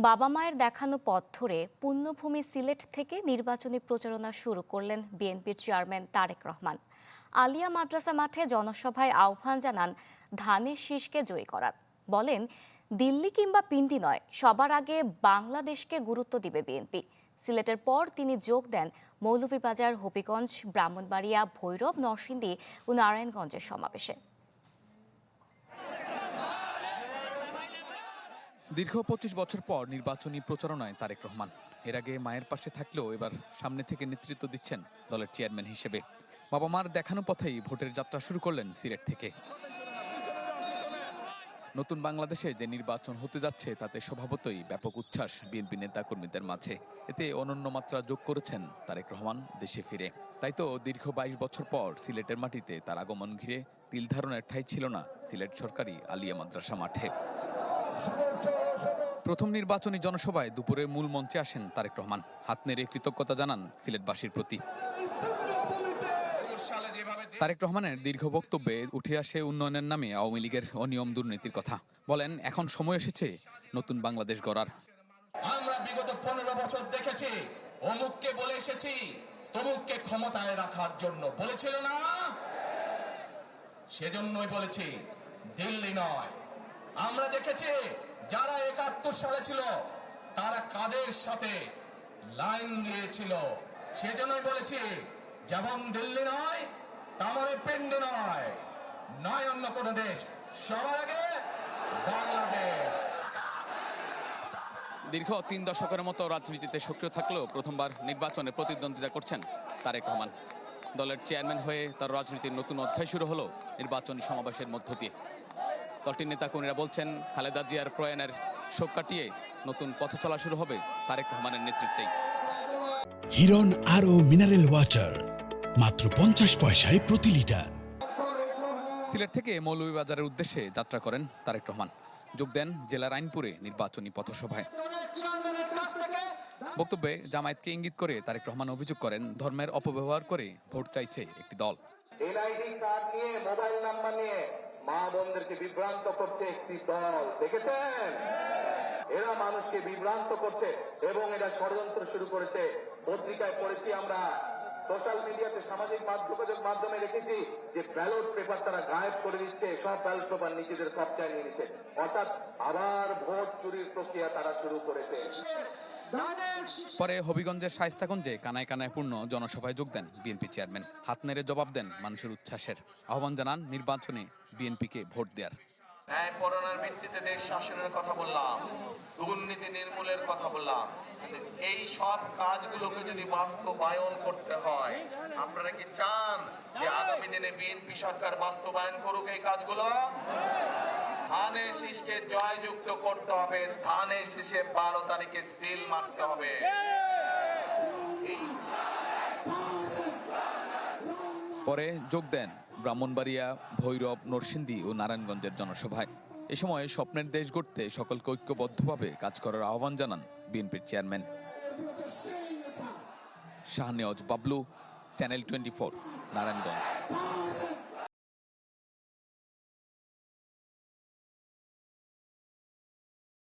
বাবা মায়ের দেখানো পথ ধরে পুণ্যভূমি সিলেট থেকে নির্বাচনী প্রচারণা শুরু করলেন বিএনপির চেয়ারম্যান তারেক রহমান। আলিয়া মাদ্রাসা মাঠে জনসভায় আহ্বান জানান ধানের শীষকে জয়ী করার। বলেন, দিল্লি কিংবা পিন্ডি নয়, সবার আগে বাংলাদেশকে গুরুত্ব দিবে বিএনপি। সিলেটের পর তিনি যোগ দেন মৌলভীবাজার, হবিগঞ্জ, ব্রাহ্মণবাড়িয়া, ভৈরব, নরসিংদী ও নারায়ণগঞ্জের সমাবেশে। দীর্ঘ ২৫ বছর পর নির্বাচনী প্রচারণায় তারেক রহমান। এর আগে মায়ের পাশে থাকলেও এবার সামনে থেকে নেতৃত্ব দিচ্ছেন দলের চেয়ারম্যান হিসেবে। বাবা মার দেখানো পথেই ভোটের যাত্রা শুরু করলেন সিলেট থেকে। নতুন বাংলাদেশে যে নির্বাচন হতে যাচ্ছে তাতে স্বভাবতই ব্যাপক উচ্ছ্বাস বিএনপি নেতাকর্মীদের মাঝে। এতে অনন্য মাত্রা যোগ করেছেন তারেক রহমান দেশে ফিরে। তাই তো দীর্ঘ ২২ বছর পর সিলেটের মাটিতে তার আগমন ঘিরে তিল ধারণের ঠাঁই ছিল না সিলেট সরকারি আলিয়া মাদ্রাসা মাঠে। প্রথম নির্বাচনী জনসভায় দুপুরে মূল মঞ্চে আসেন তারেক রহমান। হাত নেড়ে কৃতজ্ঞতা জানান সিলেটবাসীর প্রতি। তারেক রহমানের দীর্ঘ বক্তব্যে উঠে আসে উন্নয়নের নামে আওয়ামী লীগের অনিয়ম দুর্নীতির কথা। বলেন, এখন সময় এসেছে নতুন বাংলাদেশ গড়ার। আমরা বিগত 15 বছর দেখেছি, অমুককে বলে এসেছি তমুককে ক্ষমতায় রাখার জন্য বলেছিল না, সেজন্যই বলেছি দিল্লি নয়। আমরা দেখেছি যারা 71 সালে ছিল তারা কাদের সাথে লাইন দিয়েছিল, সেজন্যই বলেছি যেমন দিল্লি নয় তেমন পিন্ডি নয়, নয় অন্য কোন দেশ, সবার আগে বাংলাদেশ। দীর্ঘ ৩ দশকের মতো রাজনীতিতে সক্রিয় থাকলেও প্রথমবার নির্বাচনে প্রতিদ্বন্দ্বিতা করছেন তারেক রহমান। দলের চেয়ারম্যান হয়ে তার রাজনীতির নতুন অধ্যায় শুরু হলো নির্বাচনী সমাবেশের মধ্য দিয়ে। দলটির নেতাকর্মীরা বলছেন, খালেদা জিয়ার প্রয়াণের শোক কাটিয়ে নতুন পথ চলা শুরু হবে তারেক রহমানের নেতৃত্বেই। হিরন আরও মিনারেল ওয়াটার মাত্র 50 পয়সায় প্রতি লিটার। সিলেট থেকে মৌলভীবাজারের উদ্দেশ্যে যাত্রা করেন তারেক রহমান। যোগ দেন জেলার আইনপুরে নির্বাচনী পথসভায়। বক্তব্যে জামায়াতকে ইঙ্গিত করে তারেক রহমান অভিযোগ করেন, ধর্মের অপব্যবহার করে ভোট চাইছে একটি দল। এনআইডি কার্ড নিয়ে, মোবাইল নাম্বার নিয়ে মা বোনদেরকে বিভ্রান্ত করছে একটি দল, দেখেছেন? এরা মানুষকে বিভ্রান্ত করছে এবং এরা ষড়যন্ত্র শুরু করেছে। পত্রিকায় পড়েছি, আমরা সোশ্যাল মিডিয়াতে, সামাজিক যোগাযোগ মাধ্যমে দেখেছি যে ব্যালট পেপার তারা গায়েব করে দিচ্ছে, সব ব্যালট পেপার নিজেদের কবজায় নিয়ে নিচ্ছে, অর্থাৎ আবার ভোট চুরির প্রক্রিয়া তারা শুরু করেছে। পরে হবিগঞ্জের শায়েস্তাগঞ্জে কানায় কানায় পূর্ণ জনসভায় যোগ দেন বিএনপি চেয়ারম্যান। হাত নেড়ে জবাব দেন মানুষের উচ্ছ্বাসের। আহ্বান জানান নির্বাচনে বিএনপিকে ভোট দেওয়ার। ন্যায় পরায়ণের ভিত্তিতে দেশ শাসনের কথা বললাম, দুর্নীতি নির্মূলের কথা বললাম, কিন্তু এই সব কাজগুলোকে যদি বাস্তবায়ন করতে হয়, আপনারা কি চান যে আগামী দিনে বিএনপি সরকার বাস্তবায়ন করুক এই কাজগুলো? ধানের শীষকে জয়যুক্ত করতে হবে, ধানের শীষে 12 তারিখে সিল মারতে হবে। পরে যোগ দেন ব্রাহ্মণবাড়িয়া, ভৈরব, নরসিংদী ও নারায়ণগঞ্জের জনসভায়। এ সময় স্বপ্নের দেশ গড়তে সকলকে ঐক্যবদ্ধভাবে কাজ করার আহ্বান জানান বিএনপির চেয়ারম্যান। শাহনেওয়াজ বাবলু, চ্যানেল 24, নারায়ণগঞ্জ।